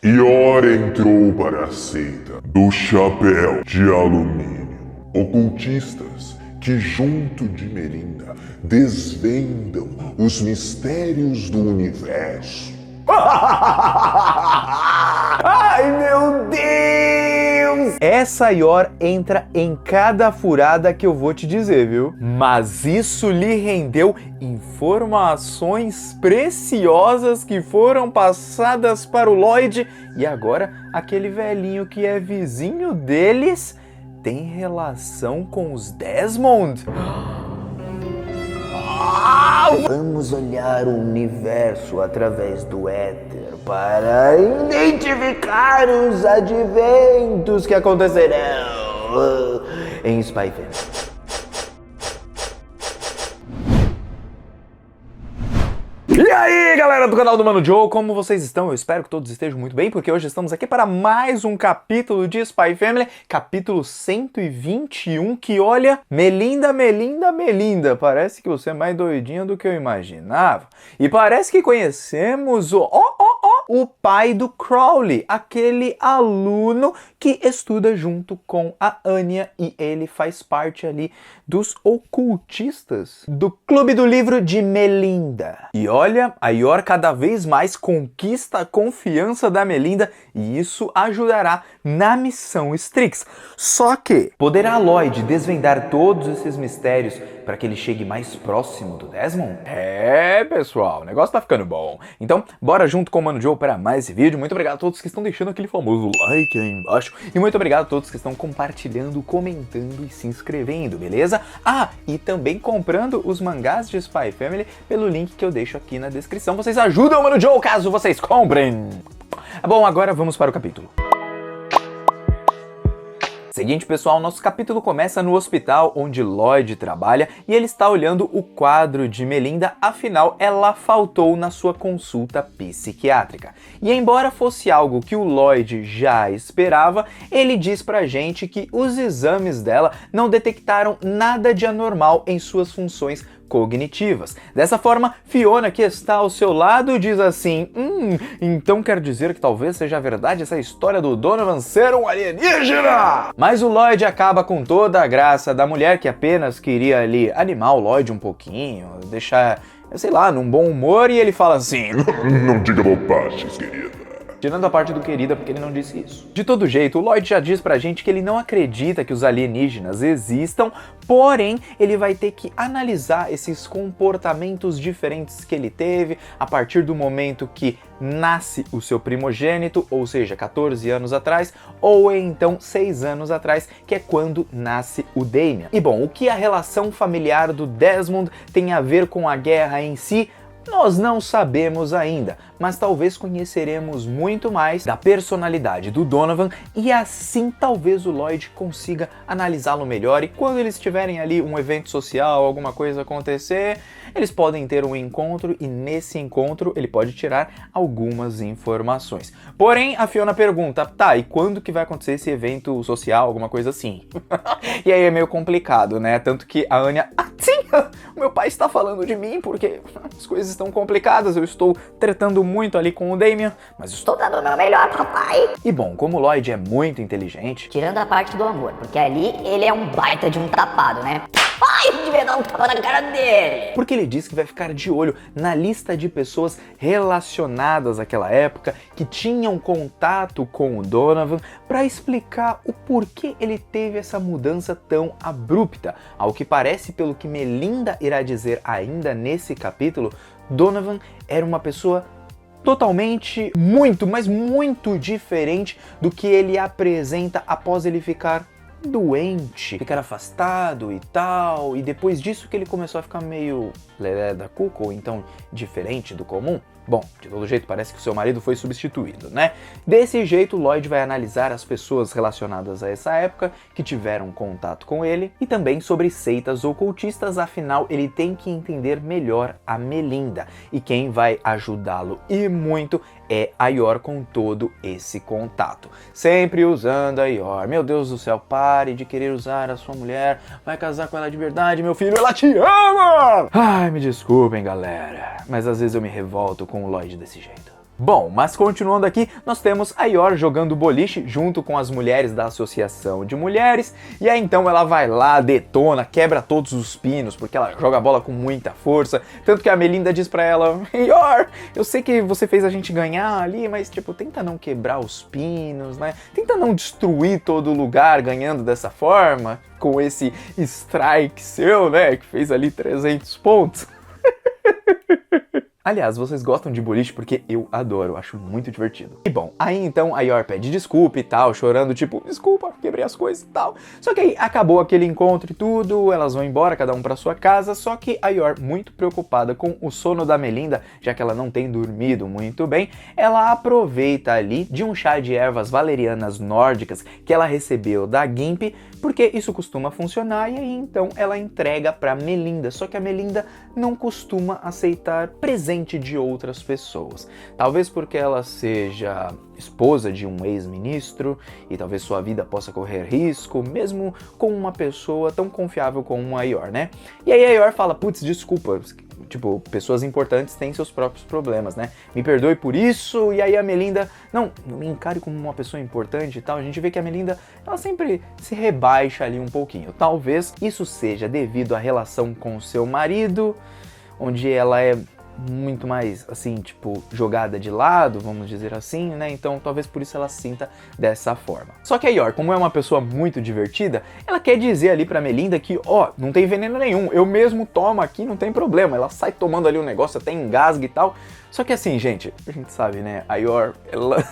Ior entrou para a seita do chapéu de alumínio. Ocultistas que, junto de Melinda, desvendam os mistérios do universo. Ai, meu Deus! Essa Ior entra em cada furada que eu vou te dizer, viu? Mas isso lhe rendeu informações preciosas que foram passadas para o Lloyd, e agora aquele velhinho que é vizinho deles tem relação com os Desmond? Vamos olhar o universo através do éter para identificar os adventos que acontecerão em Spy Family. E aí, galera do canal do Mano Joe, como vocês estão? Eu espero que todos estejam muito bem, porque hoje estamos aqui para mais um capítulo de Spy Family, capítulo 121, que olha, Melinda, parece que você é mais doidinha do que eu imaginava. E parece que conhecemos o pai do Crowley, aquele aluno que estuda junto com a Anya, e ele faz parte ali dos ocultistas do Clube do Livro de Melinda. E olha, a Ior cada vez mais conquista a confiança da Melinda, e isso ajudará na missão Strix. Só que, poderá Lloyd desvendar todos esses mistérios para que ele chegue mais próximo do Desmond? É, pessoal, o negócio tá ficando bom. Então, bora junto com o Mano Joe para mais esse vídeo. Muito obrigado a todos que estão deixando aquele famoso like aí embaixo. E muito obrigado a todos que estão compartilhando, comentando e se inscrevendo, beleza? Ah, e também comprando os mangás de Spy Family pelo link que eu deixo aqui na descrição. Vocês ajudam o Mano Joe caso vocês comprem. Bom, agora vamos para o capítulo. Seguinte, pessoal, nosso capítulo começa no hospital onde Lloyd trabalha e ele está olhando o quadro de Melinda, afinal ela faltou na sua consulta psiquiátrica. E embora fosse algo que o Lloyd já esperava, ele diz pra gente que os exames dela não detectaram nada de anormal em suas funções cognitivas. Dessa forma, Fiona, que está ao seu lado, diz assim: então quer dizer que talvez seja verdade essa história do Donovan ser um alienígena? Mas o Lloyd acaba com toda a graça da mulher, que apenas queria ali animar o Lloyd um pouquinho, deixar, sei lá, num bom humor, e ele fala assim: Não diga bobagens, querida. Tirando a parte do querida, porque ele não disse isso. De todo jeito, o Lloyd já diz pra gente que ele não acredita que os alienígenas existam, porém, ele vai ter que analisar esses comportamentos diferentes que ele teve a partir do momento que nasce o seu primogênito, ou seja, 14 anos atrás, ou então 6 anos atrás, que é quando nasce o Damian. E bom, o que a relação familiar do Desmond tem a ver com a guerra em si, nós não sabemos ainda, mas talvez conheceremos muito mais da personalidade do Donovan, e assim talvez o Lloyd consiga analisá-lo melhor, e quando eles tiverem ali um evento social, alguma coisa acontecer, eles podem ter um encontro, e nesse encontro ele pode tirar algumas informações. Porém, a Fiona pergunta: tá, e quando que vai acontecer esse evento social, alguma coisa assim? E aí é meio complicado, né? Tanto que a Anya: sim, o meu pai está falando de mim porque as coisas estão complicadas, eu estou tretando muito ali com o Damian, mas estou dando o meu melhor, papai. E bom, como o Lloyd é muito inteligente, tirando a parte do amor, porque ali ele é um baita de um tapado, né? Ai, eu devia dar um tapa na cara dele! Porque ele diz que vai ficar de olho na lista de pessoas relacionadas àquela época que tinham contato com o Donovan para explicar o porquê ele teve essa mudança tão abrupta. Ao que parece, pelo que Melinda irá dizer ainda nesse capítulo, Donovan era uma pessoa totalmente, mas muito diferente do que ele apresenta após ele ficar doente, ficar afastado e tal, e depois disso que ele começou a ficar meio lelé da cuca, ou então diferente do comum. Bom, de todo jeito parece que o seu marido foi substituído, né? Desse jeito, Lloyd vai analisar as pessoas relacionadas a essa época que tiveram contato com ele, e também sobre seitas ocultistas, afinal ele tem que entender melhor a Melinda, e quem vai ajudá-lo e muito é a Ior com todo esse contato. Sempre usando a Ior. Meu Deus do céu, pare de querer usar a sua mulher, vai casar com ela de verdade, meu filho, ela te ama! Ai, me desculpem, galera, mas às vezes eu me revolto com o Lloyd desse jeito. Bom, mas continuando aqui, nós temos a Yor jogando boliche junto com as mulheres da Associação de Mulheres, e aí então ela vai lá, detona, quebra todos os pinos, porque ela joga a bola com muita força, tanto que a Melinda diz pra ela: Yor, eu sei que você fez a gente ganhar ali, mas tipo, tenta não quebrar os pinos, né? Tenta não destruir todo o lugar ganhando dessa forma, com esse strike seu, né, que fez ali 300 pontos. Aliás, vocês gostam de boliche porque eu adoro, eu acho muito divertido. E bom, aí então a Yor pede desculpa e tal, chorando tipo, desculpa, quebrei as coisas e tal. Só que aí acabou aquele encontro e tudo, elas vão embora, cada um pra sua casa, só que a Yor, muito preocupada com o sono da Melinda, já que ela não tem dormido muito bem, ela aproveita ali de um chá de ervas valerianas nórdicas que ela recebeu da Gimp, porque isso costuma funcionar, e aí então ela entrega pra Melinda, só que a Melinda não costuma aceitar presente de outras pessoas. Talvez porque ela seja esposa de um ex-ministro e talvez sua vida possa correr risco, mesmo com uma pessoa tão confiável como a Yor, né? E aí a Yor fala, putz, desculpa, tipo, pessoas importantes têm seus próprios problemas, né? Me perdoe por isso. E aí a Melinda, não me encare como uma pessoa importante e tal. A gente vê que a Melinda, ela sempre se rebaixa ali um pouquinho. Talvez isso seja devido à relação com o seu marido, onde ela é muito mais, assim, tipo, jogada de lado, vamos dizer assim, né? Então, talvez por isso ela sinta dessa forma. Só que a Yor, como é uma pessoa muito divertida, ela quer dizer ali pra Melinda que, ó, não tem veneno nenhum, eu mesmo tomo aqui, não tem problema. Ela sai tomando ali um negócio, até engasga e tal. Só que assim, gente, a gente sabe, né? A Yor, ela...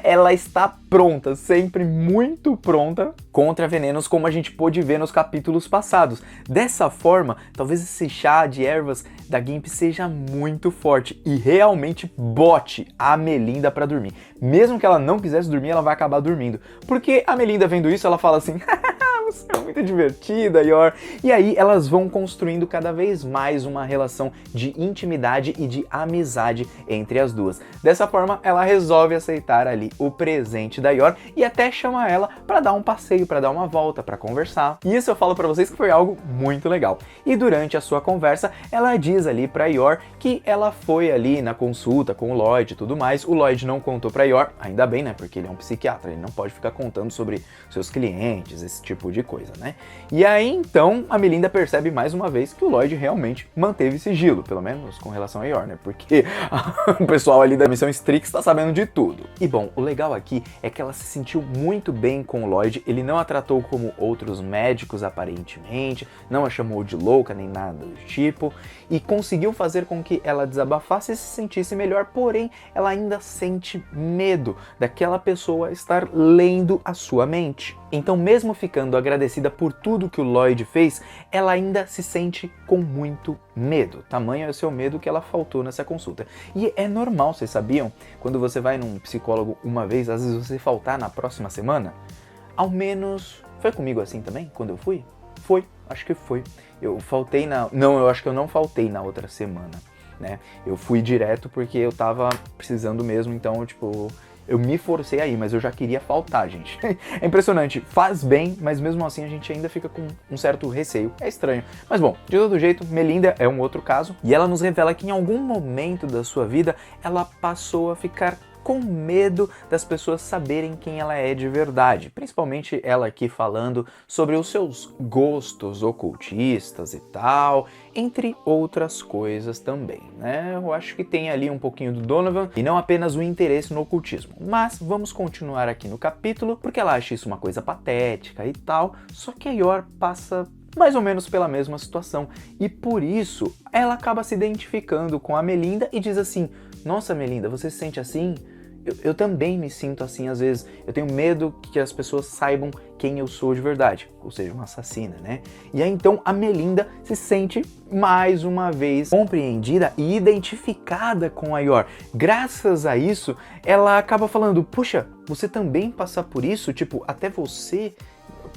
ela está pronta, sempre muito pronta contra venenos, como a gente pôde ver nos capítulos passados. Dessa forma, talvez esse chá de ervas da Gimp seja muito forte e realmente bote a Melinda pra dormir. Mesmo que ela não quisesse dormir, ela vai acabar dormindo. Porque a Melinda vendo isso, ela fala assim... Você é muito divertida, Yor. E aí elas vão construindo cada vez mais uma relação de intimidade e de amizade entre as duas. Dessa forma, ela resolve aceitar ali o presente da Yor e até chama ela para dar um passeio, para dar uma volta, para conversar. E isso eu falo para vocês que foi algo muito legal. E durante a sua conversa, ela diz ali para Yor que ela foi ali na consulta com o Lloyd e tudo mais. O Lloyd não contou para Yor, ainda bem, né? Porque ele é um psiquiatra, ele não pode ficar contando sobre seus clientes, esse tipo de coisa, né? E aí então a Melinda percebe mais uma vez que o Lloyd realmente manteve sigilo, pelo menos com relação a Yor, né? Porque o pessoal ali da missão Strix está sabendo de tudo. E bom, o legal aqui é que ela se sentiu muito bem com o Lloyd, ele não a tratou como outros médicos aparentemente, não a chamou de louca nem nada do tipo, e conseguiu fazer com que ela desabafasse e se sentisse melhor, porém ela ainda sente medo daquela pessoa estar lendo a sua mente. Então, mesmo ficando agradecida por tudo que o Lloyd fez, ela ainda se sente com muito medo. Tamanho é o seu medo que ela faltou nessa consulta. E é normal, vocês sabiam? Quando você vai num psicólogo uma vez, às vezes você faltar na próxima semana. Ao menos... Foi comigo assim também, quando eu fui? Foi, acho que foi. Eu faltei na... Não, eu acho que eu não faltei na outra semana, né? Eu fui direto porque eu tava precisando mesmo, então, tipo... Eu me forcei aí, mas eu já queria faltar, gente. É impressionante, faz bem, mas mesmo assim a gente ainda fica com um certo receio. É estranho. Mas bom, de todo jeito, Melinda é um outro caso. E ela nos revela que em algum momento da sua vida, ela passou a ficar com medo das pessoas saberem quem ela é de verdade. Principalmente ela aqui falando sobre os seus gostos ocultistas e tal, entre outras coisas também, né? Eu acho que tem ali um pouquinho do Donovan e não apenas o interesse no ocultismo. Mas vamos continuar aqui no capítulo, porque ela acha isso uma coisa patética e tal, só que a Yor passa mais ou menos pela mesma situação, e por isso ela acaba se identificando com a Melinda e diz assim: nossa, Melinda, você se sente assim? Eu também me sinto assim às vezes. Eu tenho medo que as pessoas saibam quem eu sou de verdade, ou seja, uma assassina, né? E aí então a Melinda se sente mais uma vez compreendida e identificada com a Yor. Graças a isso, ela acaba falando: puxa, você também passa por isso? Tipo, até você...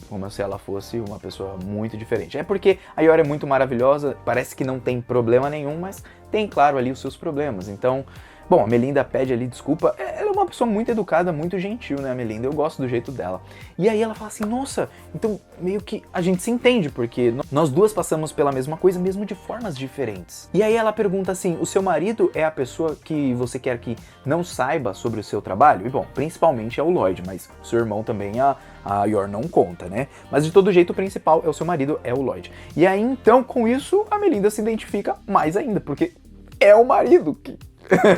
Como se ela fosse uma pessoa muito diferente. É porque a Yor é muito maravilhosa, parece que não tem problema nenhum, mas tem, claro, ali os seus problemas. Então, Bom, a Melinda pede ali desculpa. Ela é uma pessoa muito educada, muito gentil, né, a Melinda? Eu gosto do jeito dela. E aí ela fala assim, nossa, então meio que a gente se entende, porque nós duas passamos pela mesma coisa, mesmo de formas diferentes. E aí ela pergunta assim, o seu marido é a pessoa que você quer que não saiba sobre o seu trabalho? E bom, principalmente é o Lloyd, mas o seu irmão também, a Yor não conta, né? Mas de todo jeito o principal é o seu marido, é o Lloyd. E aí então, com isso, a Melinda se identifica mais ainda, porque é o marido que...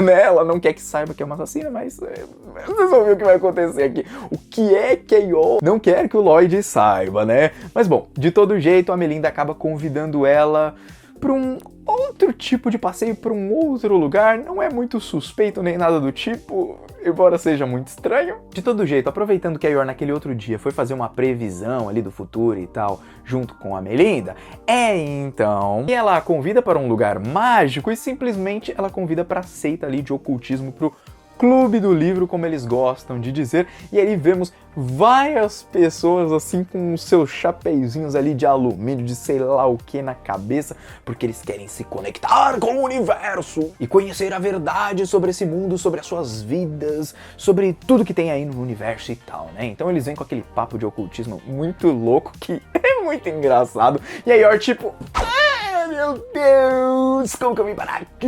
né? Ela não quer que saiba que é uma assassina, mas vocês vão ver o que vai acontecer aqui. O que é que a Yor não quer que o Lloyd saiba, né? Mas bom, de todo jeito, a Melinda acaba convidando ela para um outro tipo de passeio, para um outro lugar. Não é muito suspeito nem nada do tipo, embora seja muito estranho. De todo jeito, aproveitando que a Yor naquele outro dia foi fazer uma previsão ali do futuro e tal, junto com a Melinda, então que ela a convida para um lugar mágico e simplesmente ela convida para a seita ali de ocultismo, pro Clube do Livro, como eles gostam de dizer, e aí vemos várias pessoas assim com os seus chapeizinhos ali de alumínio, de sei lá o que na cabeça, porque eles querem se conectar com o universo e conhecer a verdade sobre esse mundo, sobre as suas vidas, sobre tudo que tem aí no universo e tal, né? Então eles vêm com aquele papo de ocultismo muito louco que é muito engraçado, e aí, ó, tipo... meu Deus, como que eu vim parar aqui?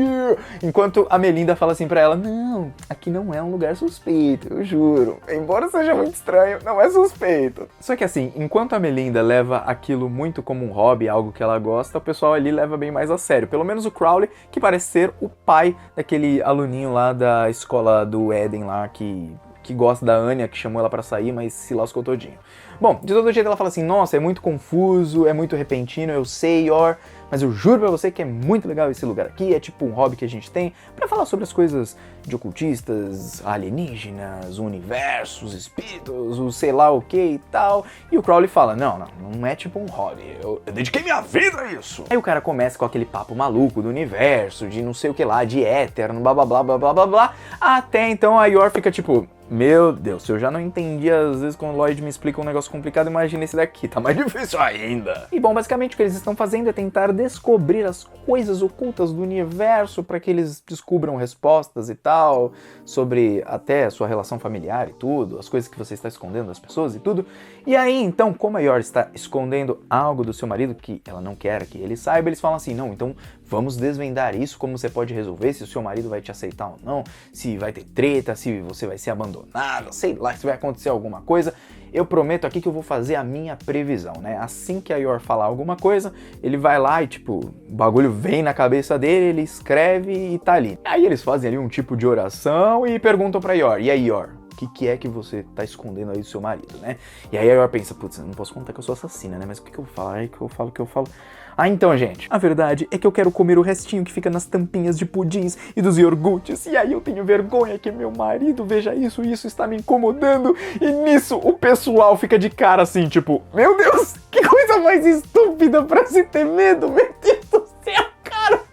Enquanto a Melinda fala assim pra ela, não, aqui não é um lugar suspeito, eu juro. Embora seja muito estranho, não é suspeito. Só que assim, enquanto a Melinda leva aquilo muito como um hobby, algo que ela gosta, o pessoal ali leva bem mais a sério. Pelo menos o Crowley, que parece ser o pai daquele aluninho lá da escola do Eden lá, que gosta da Anya, que chamou ela pra sair, mas se lascou todinho. Bom, de todo jeito ela fala assim, nossa, é muito confuso, é muito repentino, eu sei, Yor, mas eu juro pra você que é muito legal esse lugar aqui, é tipo um hobby que a gente tem pra falar sobre as coisas de ocultistas, alienígenas, o universo, os espíritos, o sei lá o que e tal. E o Crowley fala, não é tipo um hobby, eu dediquei minha vida a isso. Aí o cara começa com aquele papo maluco do universo, de não sei o que lá, de éter, blá blá blá blá blá blá blá, até então a Yor fica tipo... meu Deus, se eu já não entendi às vezes quando o Lloyd me explica um negócio complicado, imagina esse daqui, tá mais difícil ainda. E bom, basicamente o que eles estão fazendo é tentar descobrir as coisas ocultas do universo para que eles descubram respostas e tal, sobre até a sua relação familiar e tudo, as coisas que você está escondendo das pessoas e tudo. E aí então, como a Yor está escondendo algo do seu marido que ela não quer que ele saiba, eles falam assim, não, então vamos desvendar isso, como você pode resolver, se o seu marido vai te aceitar ou não, se vai ter treta, se você vai ser abandonada, sei lá, se vai acontecer alguma coisa. Eu prometo aqui que eu vou fazer a minha previsão, né? Assim que a Yor falar alguma coisa, ele vai lá e, tipo, o bagulho vem na cabeça dele, ele escreve e tá ali. Aí eles fazem ali um tipo de oração e perguntam pra Yor, e aí, Yor, o que é que você tá escondendo aí do seu marido, né? E aí a Yor pensa, putz, eu não posso contar que eu sou assassina, né? Mas o que eu vou falar? Aí que eu falo. Ah, então, gente, a verdade é que eu quero comer o restinho que fica nas tampinhas de pudins e dos iogurtes, e aí eu tenho vergonha que meu marido veja isso está me incomodando, e nisso o pessoal fica de cara assim, tipo, meu Deus, que coisa mais estúpida pra se ter medo, meu Deus do céu, cara!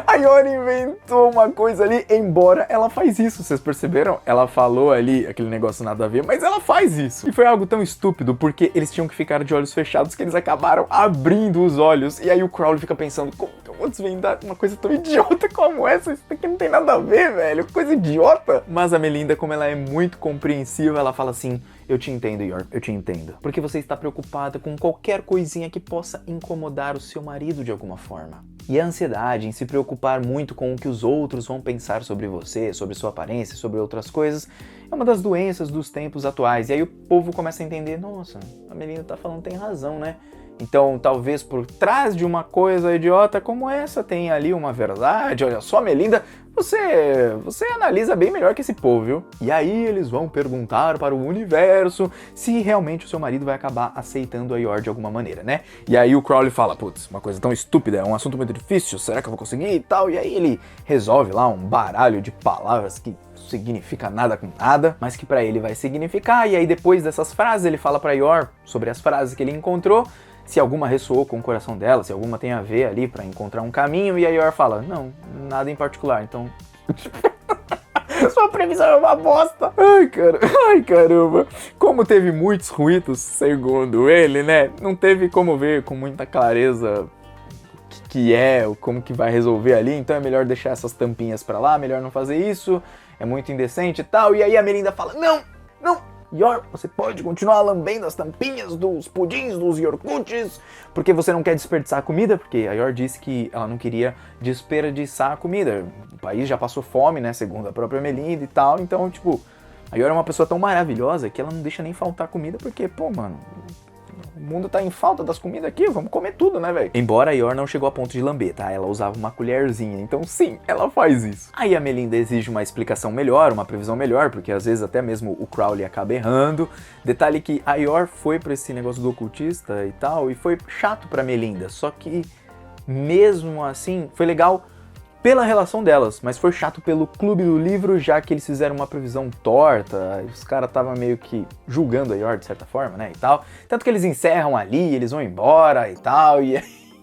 A Yor inventou uma coisa ali, embora ela faz isso, vocês perceberam? Ela falou ali aquele negócio nada a ver, mas ela faz isso. E foi algo tão estúpido, porque eles tinham que ficar de olhos fechados que eles acabaram abrindo os olhos. E aí o Crowley fica pensando, como que eu vou desvendar uma coisa tão idiota como essa? Isso aqui não tem nada a ver, velho, coisa idiota. Mas a Melinda, como ela é muito compreensiva, ela fala assim, eu te entendo, Yor, eu te entendo. Porque você está preocupada com qualquer coisinha que possa incomodar o seu marido de alguma forma. E a ansiedade em se preocupar muito com o que os outros vão pensar sobre você, sobre sua aparência, sobre outras coisas, é uma das doenças dos tempos atuais. E aí o povo começa a entender, nossa, a Melinda tá falando, tem razão, né? Então, talvez por trás de uma coisa idiota como essa, tem ali uma verdade. Olha só, Melinda, você analisa bem melhor que esse povo, viu? E aí eles vão perguntar para o universo se realmente o seu marido vai acabar aceitando a Yor de alguma maneira, né? E aí o Crowley fala, putz, uma coisa tão estúpida, é um assunto muito difícil, será que eu vou conseguir e tal? E aí ele resolve lá um baralho de palavras que significa nada com nada, mas que pra ele vai significar. E aí depois dessas frases ele fala pra Yor sobre as frases que ele encontrou, se alguma ressoou com o coração dela, se alguma tem a ver ali pra encontrar um caminho, e a Yor fala, não, nada em particular, então... Sua previsão é uma bosta! Ai, caramba! Como teve muitos ruídos, segundo ele, né, não teve como ver com muita clareza o que que é, ou como que vai resolver ali, então é melhor deixar essas tampinhas pra lá, melhor não fazer isso, é muito indecente e tal. E aí a Melinda fala, não, Yor, você pode continuar lambendo as tampinhas dos pudins, dos iogurtes, porque você não quer desperdiçar a comida, porque a Yor disse que ela não queria desperdiçar a comida. O país já passou fome, né, segundo a própria Melinda e tal, então, tipo, a Yor é uma pessoa tão maravilhosa que ela não deixa nem faltar comida, porque, pô, mano, o mundo tá em falta das comidas aqui, vamos comer tudo, né, velho? Embora a Yor não chegou a ponto de lamber, tá? Ela usava uma colherzinha, então sim, ela faz isso. Aí a Melinda exige uma explicação melhor, uma previsão melhor, porque às vezes até mesmo o Crowley acaba errando. Detalhe que a Yor foi pra esse negócio do ocultista e tal, e foi chato pra Melinda, só que mesmo assim foi legal pela relação delas, mas foi chato pelo clube do livro, já que eles fizeram uma previsão torta, os caras estavam meio que julgando a Yor de certa forma, né, e tal. Tanto que eles encerram ali, eles vão embora e tal, e a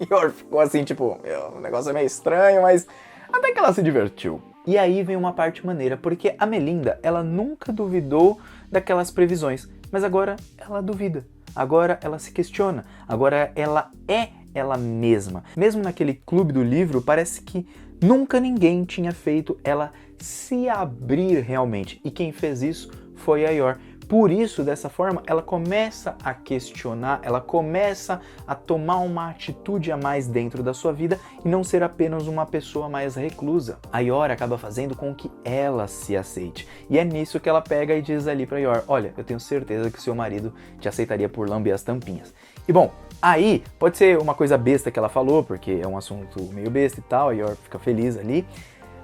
Yor ficou assim, tipo, o negócio é meio estranho, mas até que ela se divertiu. E aí vem uma parte maneira, porque a Melinda, ela nunca duvidou daquelas previsões, mas agora ela duvida, agora ela se questiona, agora ela é ela mesma. Mesmo naquele clube do livro, parece que nunca ninguém tinha feito ela se abrir realmente. E quem fez isso foi a Yor. Por isso, dessa forma, ela começa a questionar, ela começa a tomar uma atitude a mais dentro da sua vida e não ser apenas uma pessoa mais reclusa. A Yor acaba fazendo com que ela se aceite. E é nisso que ela pega e diz ali pra Yor, olha, eu tenho certeza que seu marido te aceitaria por lamber as tampinhas. E bom, aí pode ser uma coisa besta que ela falou, porque é um assunto meio besta e tal, a Yor fica feliz ali.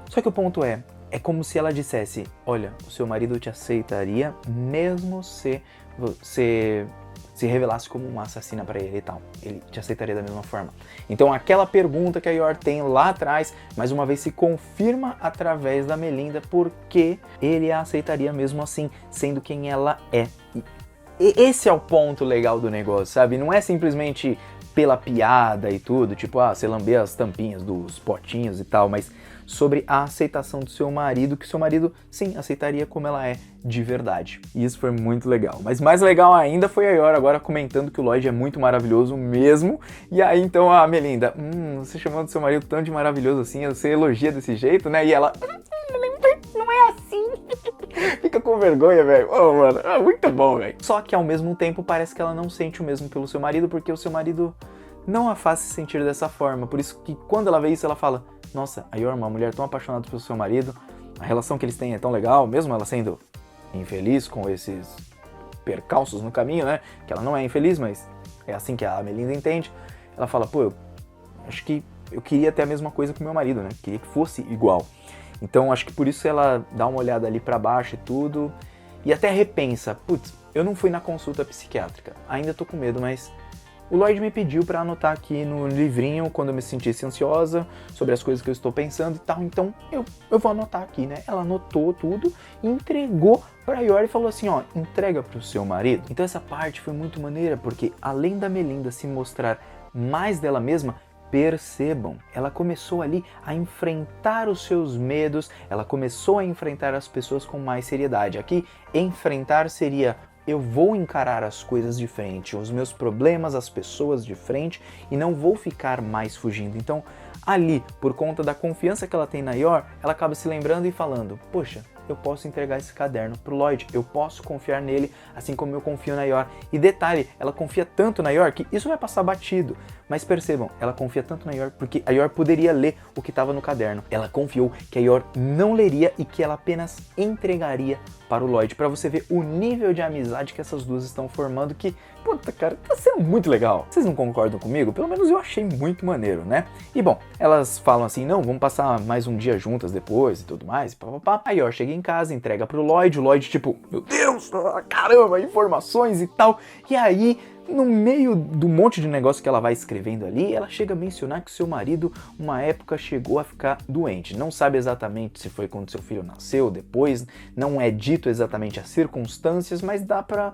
Só que o ponto é como se ela dissesse, olha, o seu marido te aceitaria mesmo se você se revelasse como uma assassina pra ele e tal. Ele te aceitaria da mesma forma. Então aquela pergunta que a Yor tem lá atrás, mais uma vez se confirma através da Melinda, porque ele a aceitaria mesmo assim, sendo quem ela é. E esse é o ponto legal do negócio, sabe? Não é simplesmente pela piada e tudo, tipo, você lamber as tampinhas dos potinhos e tal, mas sobre a aceitação do seu marido, que seu marido, sim, aceitaria como ela é de verdade. E isso foi muito legal. Mas mais legal ainda foi a Yor agora comentando que o Lloyd é muito maravilhoso mesmo. E aí então a Melinda, você chamando seu marido tão de maravilhoso assim, você elogia desse jeito, né? E ela, não é assim. Fica com vergonha, velho. Oh, mano, muito bom, velho. Só que ao mesmo tempo parece que ela não sente o mesmo pelo seu marido, porque o seu marido não a faz se sentir dessa forma. Por isso que quando ela vê isso, ela fala, nossa, a Yor é uma mulher tão apaixonada pelo seu marido, a relação que eles têm é tão legal, mesmo ela sendo infeliz com esses percalços no caminho, né? Que ela não é infeliz, mas é assim que a Melinda entende. Ela fala, pô, eu acho que eu queria ter a mesma coisa com meu marido, né? Queria que fosse igual. Então acho que por isso ela dá uma olhada ali pra baixo e tudo, e até repensa, putz, eu não fui na consulta psiquiátrica, ainda tô com medo, mas o Lloyd me pediu pra anotar aqui no livrinho quando eu me sentisse ansiosa sobre as coisas que eu estou pensando e tal, então eu vou anotar aqui, né? Ela anotou tudo e entregou pra Yor e falou assim, ó, entrega pro seu marido. Então essa parte foi muito maneira, porque além da Melinda se mostrar mais dela mesma, percebam, ela começou ali a enfrentar os seus medos, ela começou a enfrentar as pessoas com mais seriedade. Aqui, enfrentar seria, eu vou encarar as coisas de frente, os meus problemas, as pessoas de frente, e não vou ficar mais fugindo. Então, ali, por conta da confiança que ela tem na Yor, ela acaba se lembrando e falando, poxa, eu posso entregar esse caderno pro Lloyd, eu posso confiar nele, assim como eu confio na Yor. E detalhe, ela confia tanto na Yor que isso vai passar batido. Mas percebam, ela confia tanto na Yor porque a Yor poderia ler o que estava no caderno. Ela confiou que a Yor não leria e que ela apenas entregaria para o Lloyd, para você ver o nível de amizade que essas duas estão formando, que, puta cara, tá sendo muito legal. Vocês não concordam comigo? Pelo menos eu achei muito maneiro, né? E bom, elas falam assim, não, vamos passar mais um dia juntas depois e tudo mais, papapá. A Yor chega em casa, entrega pro Lloyd, o Lloyd tipo, meu Deus, caramba, informações e tal. E aí, no meio do monte de negócio que ela vai escrevendo ali, ela chega a mencionar que seu marido, uma época, chegou a ficar doente. Não sabe exatamente se foi quando seu filho nasceu, depois, não é dito exatamente as circunstâncias, mas dá pra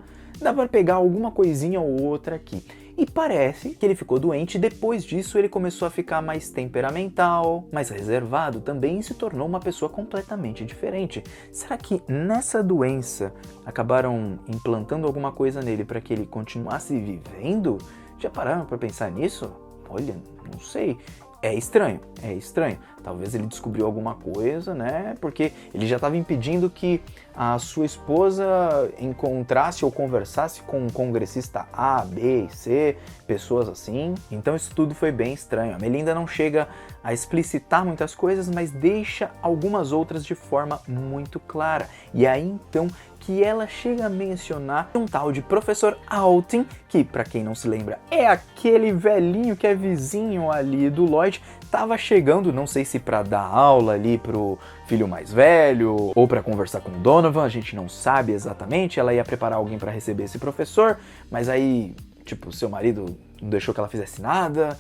pegar alguma coisinha ou outra aqui. E parece que ele ficou doente e depois disso ele começou a ficar mais temperamental, mais reservado também e se tornou uma pessoa completamente diferente. Será que nessa doença acabaram implantando alguma coisa nele para que ele continuasse vivendo? Já pararam para pensar nisso? Olha, não sei. é estranho, é estranho. Talvez ele descobriu alguma coisa, né? Porque ele já estava impedindo que a sua esposa encontrasse ou conversasse com um congressista A, B e C, pessoas assim. Então isso tudo foi bem estranho. A Melinda não chega a explicitar muitas coisas, mas deixa algumas outras de forma muito clara. E aí então que ela chega a mencionar um tal de Professor Altin, que, para quem não se lembra, é aquele velhinho que é vizinho ali do Lloyd, tava chegando, não sei se para dar aula ali pro filho mais velho, ou para conversar com o Donovan, a gente não sabe exatamente. Ela ia preparar alguém para receber esse professor, mas aí, tipo, seu marido não deixou que ela fizesse nada.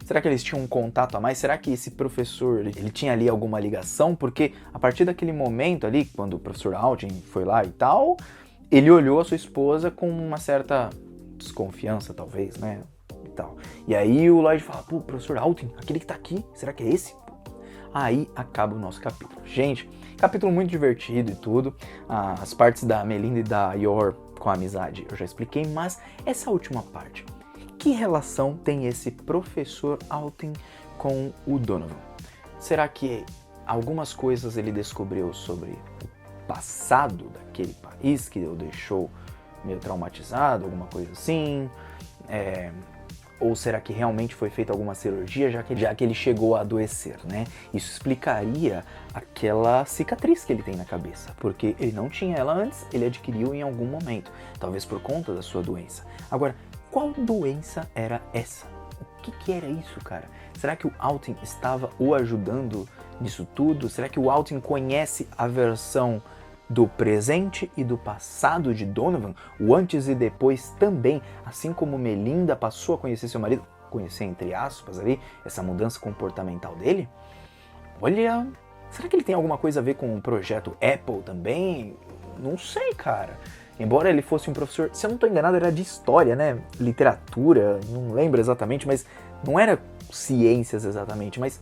Será que eles tinham um contato a mais? Será que esse professor, ele tinha ali alguma ligação? Porque a partir daquele momento ali, quando o professor Altin foi lá e tal, ele olhou a sua esposa com uma certa desconfiança, talvez, né? E tal. E aí o Lloyd fala, pô, professor Altin, aquele que tá aqui, será que é esse? Aí acaba o nosso capítulo. Gente, capítulo muito divertido e tudo. As partes da Melinda e da Yor com a amizade eu já expliquei, mas essa última parte... Que relação tem esse professor Altin com o Donovan? Será que algumas coisas ele descobriu sobre o passado daquele país que o deixou meio traumatizado, alguma coisa assim? Ou será que realmente foi feita alguma cirurgia, já que ele chegou a adoecer, né? Isso explicaria aquela cicatriz que ele tem na cabeça, porque ele não tinha ela antes, ele adquiriu em algum momento, talvez por conta da sua doença. Agora, qual doença era essa? O que era isso, cara? Será que o Altin estava o ajudando nisso tudo? Será que o Altin conhece a versão do presente e do passado de Donovan? O antes e depois também, assim como Melinda passou a conhecer seu marido, conhecer entre aspas ali, essa mudança comportamental dele? Olha, será que ele tem alguma coisa a ver com o projeto Apple também? Não sei, cara. Embora ele fosse um professor, se eu não estou enganado, era de história, né? Literatura, não lembro exatamente, mas não era ciências exatamente, mas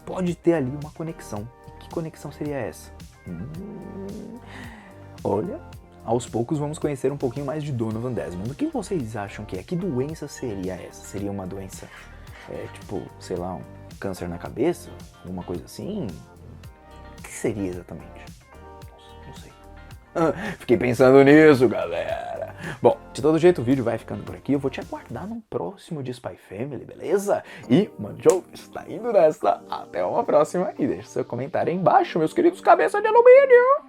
pode ter ali uma conexão. E que conexão seria essa? Olha, aos poucos vamos conhecer um pouquinho mais de Donovan Desmond. O que vocês acham que é? Que doença seria essa? Seria uma doença, tipo, sei lá, um câncer na cabeça? Alguma coisa assim? O que seria exatamente? Fiquei pensando nisso, galera. Bom, de todo jeito o vídeo vai ficando por aqui. Eu vou te aguardar num próximo de Spy Family, beleza? E Mano Joe está indo nessa. Até uma próxima. E deixe seu comentário aí embaixo, meus queridos cabeça de alumínio.